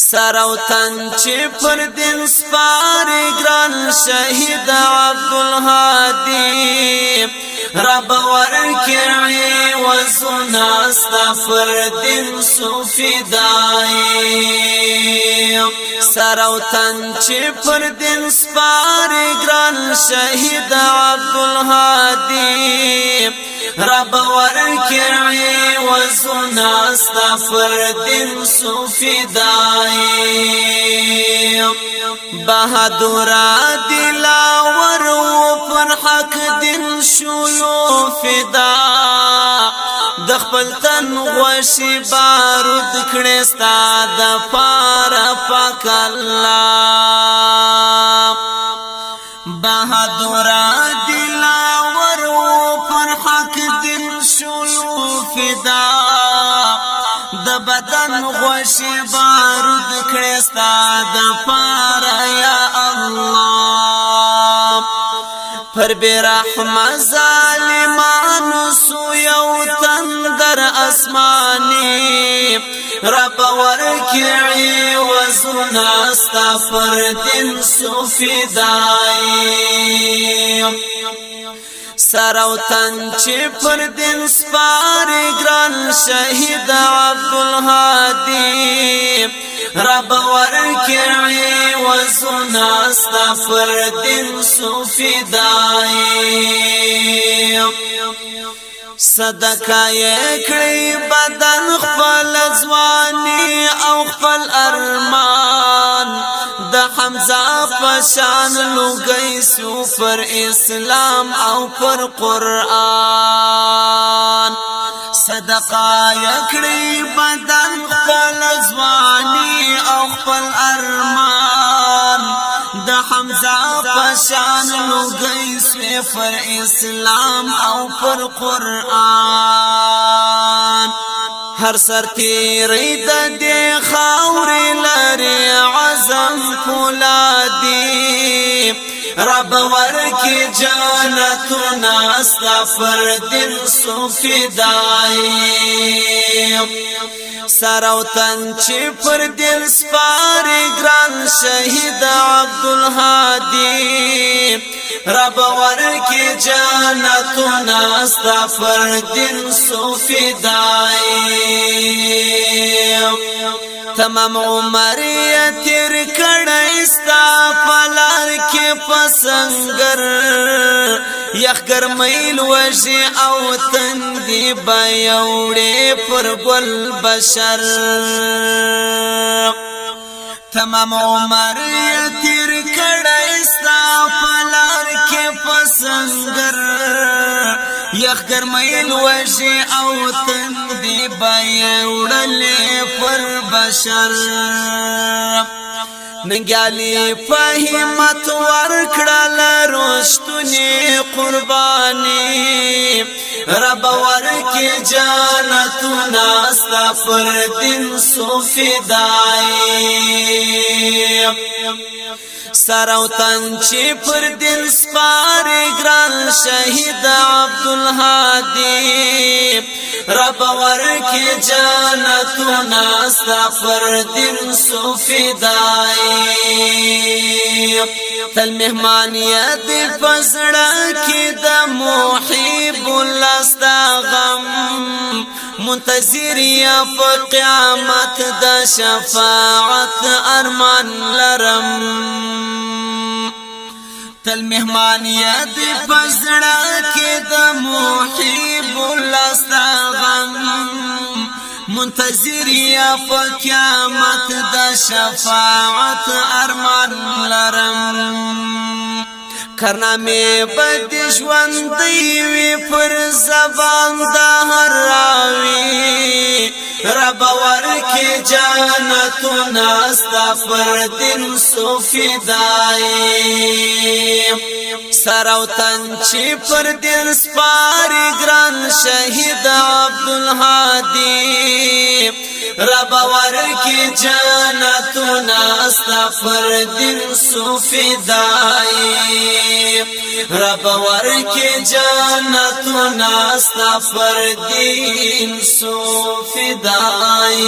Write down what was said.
سر او تن چې پر دین سپاري ګران شهید عبدالهادي رب ورکعي وزنا استغفر دین صوفي دای سر او تن چې پر دین سپاري ګران شهید عبدالهادي رب ورکعي وزنا استغفر دین صوفي دای بہادر دلاور پر حق دین شلو فدا د خپل تن غوشي بارود کړي ستاد پار پاک الله بہادر دلاور پر حق دین شلو فدا د بدن غوشي بارود کړي ستاد پار یا الله پر برحمه ظالمانو سو یو تندر اسماني رب ورکعي وزنا استغفر دین صوفي دای سر او تن چې پر دین سپاري ګران شهید عبدالهادي رب ورکعي وزنا استغفر دین صوفي دای صدقه کړی بدن خپل ځواني او خپل ارمان د حمزه پشان لوګي سو پر اسلام او پر قران صدقه کړی بدن خپل ځواني او خپل ارمان د حمزه پشان لوګي سو پر اسلام او پر قران هر سر تیری د دې خاورې لري عزم فولادي رب ورکی جانتنا استغفر دین صوفي دای سر او تن چې پر دل سپاري ګران شهید عبدالهادي رب ورکی جانتنا استغفر دین صوفي دای تمام عمر یې تیر کړی ستا پلار کې پسنګر یخ ګرمیل وژي او تندې بیاوړې پر ګل بشر تمام عمر یې تیر کړی ستا پلار کې پسنګر یخ ګرمیل وژي او تندې بیاوړلې پر بشر ننګیالي په همت ورکړل رښتونی قرباني رب ورکي جانتنا استغفر دین صوفي دای سر او تن چې پر دل سپاري ګران شهید عبدالهادي رب ورکی جانتنا استغفر دین صوفي دای تل مهمانیت پسړه کې د محب لستا غم منتظر یا په قیامت د شفاعت ارمان لرم تل مهمانیت پسړه کې د محب لستا غم منتظر یا په قیامت د شفاعت ارمان لرم کرنامه بد ژوند وی پر زبان د هر راوي رب ورکی جانتنا استغفر دین صوفي دای سر او تن چې پر دین سپاري ګران شهید عبدالهادي رب ورکی جانتنا استغفر دین صوفي دای رب ورکی جانتنا استغفر دین صوفي دای